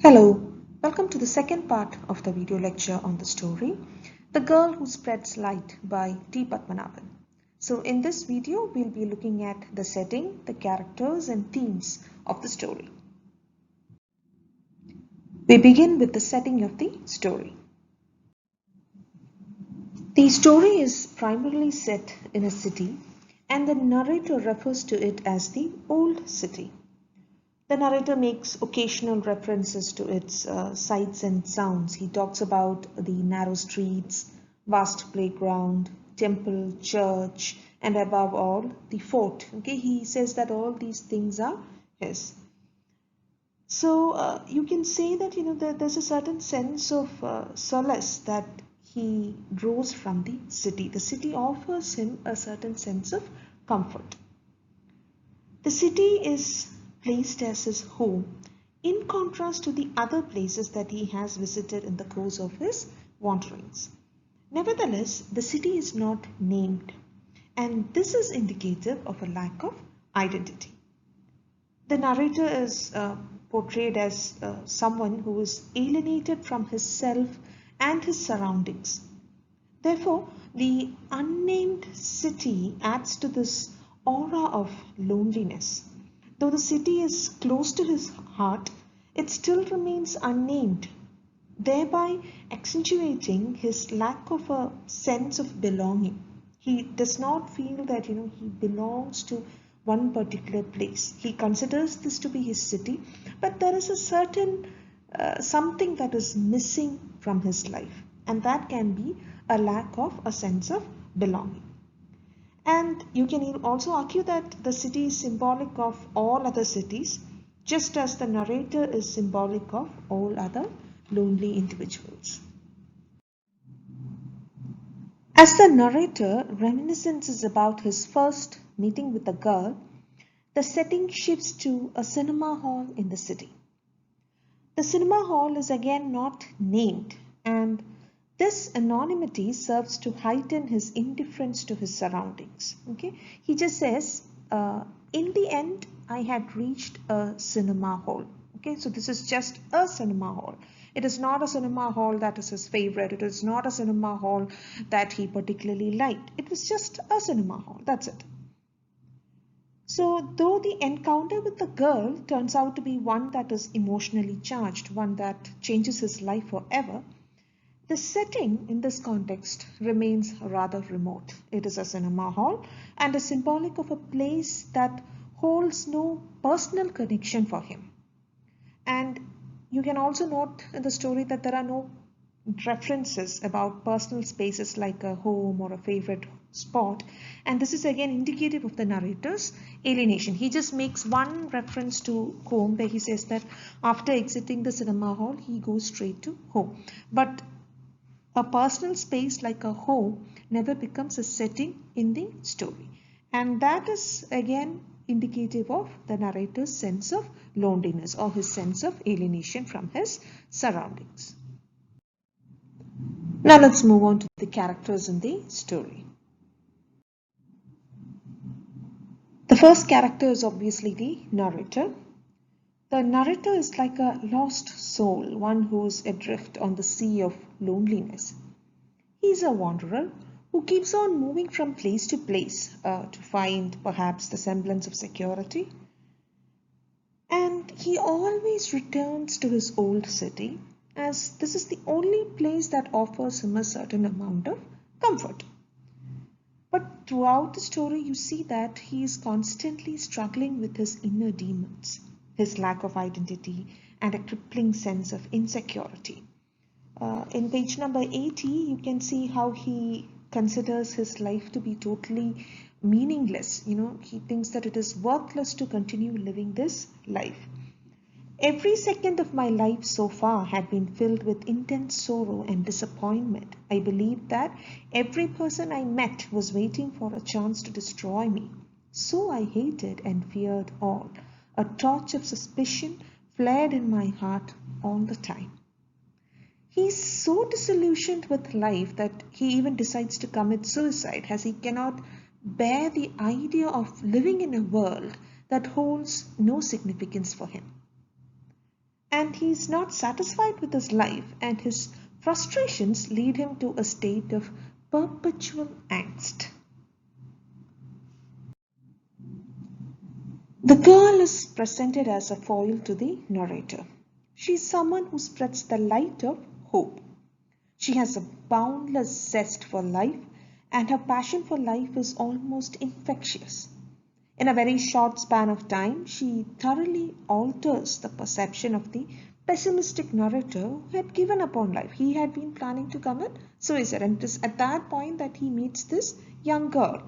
Hello, welcome to the second part of the video lecture on the story, The Girl Who Spreads Light by T. Padmanabhan. So in this video, we'll be looking at the setting, the characters and themes of the story. We begin with the setting of the story. The story is primarily set in a city and the narrator refers to it as the Old City. The narrator makes occasional references to its sights and sounds. He talks about the narrow streets, vast playground, temple, church, and above all, the fort. Okay, he says that all these things are his. So you can say that there's a certain sense of solace that he draws from the city. The city offers him a certain sense of comfort. The city is placed as his home in contrast to the other places that he has visited in the course of his wanderings. Nevertheless, the city is not named, and this is indicative of a lack of identity. The narrator is portrayed as someone who is alienated from his self and his surroundings. Therefore, the unnamed city adds to this aura of loneliness. Though the city is close to his heart, it still remains unnamed, thereby accentuating his lack of a sense of belonging. He does not feel that he belongs to one particular place. He considers this to be his city, but there is a certain something that is missing from his life, and that can be a lack of a sense of belonging. And you can also argue that the city is symbolic of all other cities, just as the narrator is symbolic of all other lonely individuals. As the narrator reminisces about his first meeting with the girl, the setting shifts to a cinema hall in the city. The cinema hall is again not named, and this anonymity serves to heighten his indifference to his surroundings. Okay, he just says, in the end, I had reached a cinema hall. Okay, so this is just a cinema hall. It is not a cinema hall that is his favorite. It is not a cinema hall that he particularly liked. It was just a cinema hall. That's it. So though the encounter with the girl turns out to be one that is emotionally charged, one that changes his life forever, the setting in this context remains rather remote. It is a cinema hall and is symbolic of a place that holds no personal connection for him. And you can also note in the story that there are no references about personal spaces like a home or a favorite spot, and this is again indicative of the narrator's alienation. He just makes one reference to home where he says that after exiting the cinema hall he goes straight to home, but a personal space like a home never becomes a setting in the story, and that is again indicative of the narrator's sense of loneliness or his sense of alienation from his surroundings. Now let's move on to the characters in the story. The first character is obviously the narrator. The narrator is like a lost soul, one who's adrift on the sea of loneliness. He's a wanderer who keeps on moving from place to place to find perhaps the semblance of security. And he always returns to his old city, as this is the only place that offers him a certain amount of comfort. But throughout the story, you see that he is constantly struggling with his inner demons, his lack of identity, and a crippling sense of insecurity. In page number 80, you can see how he considers his life to be totally meaningless. He thinks that it is worthless to continue living this life. Every second of my life so far had been filled with intense sorrow and disappointment. I believed that every person I met was waiting for a chance to destroy me. So I hated and feared all. A torch of suspicion flared in my heart all the time. He's so disillusioned with life that he even decides to commit suicide, as he cannot bear the idea of living in a world that holds no significance for him. and he's not satisfied with his life, and his frustrations lead him to a state of perpetual angst. The girl is presented as a foil to the narrator. She is someone who spreads the light of hope. She has a boundless zest for life, and her passion for life is almost infectious. In a very short span of time, she thoroughly alters the perception of the pessimistic narrator who had given up on life. He had been planning to commit suicide, and it is at that point that he meets this young girl.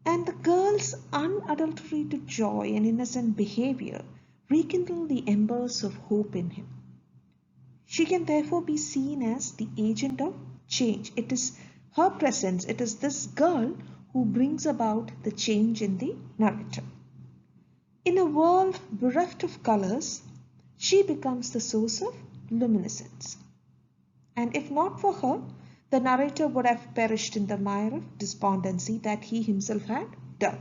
And the girl's unadulterated joy and innocent behavior rekindle the embers of hope in him. She can therefore be seen as the agent of change. It is her presence, it is this girl who brings about the change in the narrator. In a world bereft of colors, she becomes the source of luminescence. And if not for her, the narrator would have perished in the mire of despondency that he himself had dug.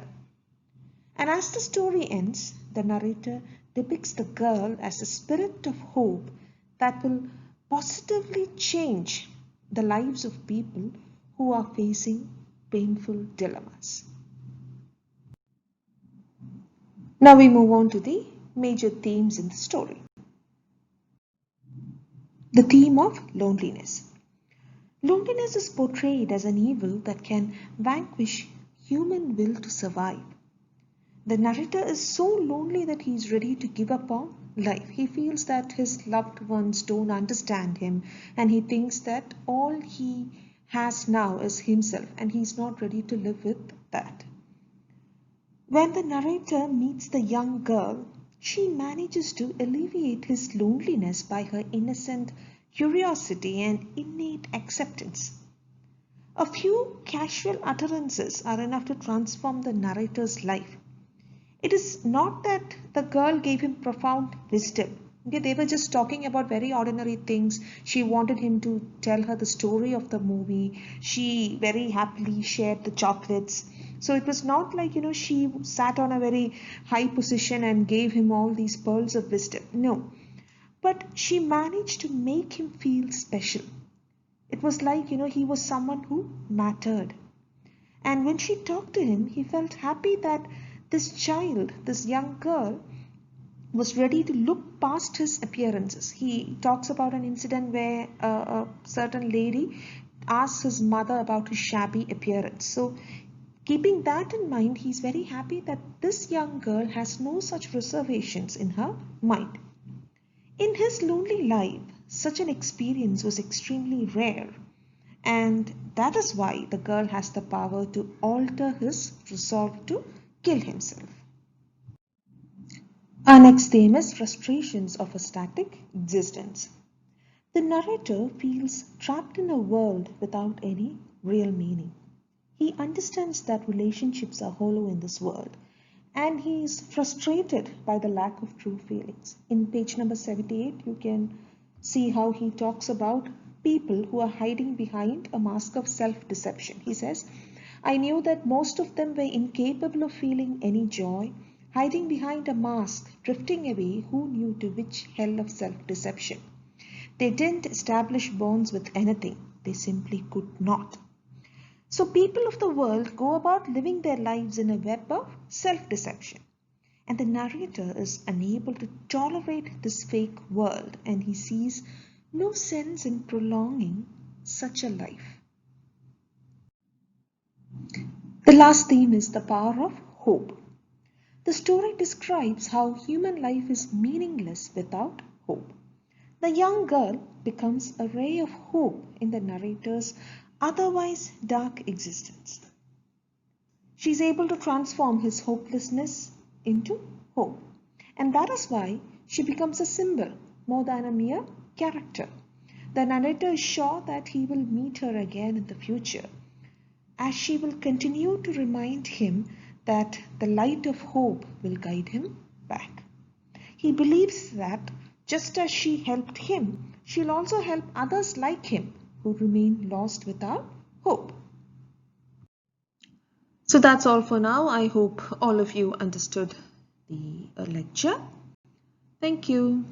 And as the story ends, the narrator depicts the girl as a spirit of hope that will positively change the lives of people who are facing painful dilemmas. Now we move on to the major themes in the story. The theme of loneliness. Loneliness is portrayed as an evil that can vanquish human will to survive. The narrator is so lonely that he is ready to give up on life. He feels that his loved ones don't understand him, and he thinks that all he has now is himself, and he's not ready to live with that. When the narrator meets the young girl, she manages to alleviate his loneliness by her innocent curiosity and innate acceptance. A few casual utterances are enough to transform the narrator's life. It is not that the girl gave him profound wisdom. Okay, they were just talking about very ordinary things. She wanted him to tell her the story of the movie. She very happily shared the chocolates. So it was not like, she sat on a very high position and gave him all these pearls of wisdom. No. But she managed to make him feel special. It was like, he was someone who mattered. And when she talked to him, he felt happy that this child, this young girl, was ready to look past his appearances. He talks about an incident where a certain lady asks his mother about his shabby appearance. So keeping that in mind, he's very happy that this young girl has no such reservations in her mind. In his lonely life, such an experience was extremely rare, and that is why the girl has the power to alter his resolve to kill himself. Our next theme is frustrations of a static existence. The narrator feels trapped in a world without any real meaning. He understands that relationships are hollow in this world, and he is frustrated by the lack of true feelings. In page number 78, you can see how he talks about people who are hiding behind a mask of self-deception. He says, I knew that most of them were incapable of feeling any joy, hiding behind a mask, drifting away, who knew to which hell of self-deception. They didn't establish bonds with anything. They simply could not. So people of the world go about living their lives in a web of self-deception. And the narrator is unable to tolerate this fake world, and he sees no sense in prolonging such a life. The last theme is the power of hope. The story describes how human life is meaningless without hope. The young girl becomes a ray of hope in the narrator's otherwise dark existence. She is able to transform his hopelessness into hope, and that is why she becomes a symbol more than a mere character. The narrator is sure that he will meet her again in the future, as she will continue to remind him that the light of hope will guide him back. He believes that just as she helped him, she'll also help others like him who remain lost without hope. So that's all for now. I hope all of you understood the lecture. Thank you.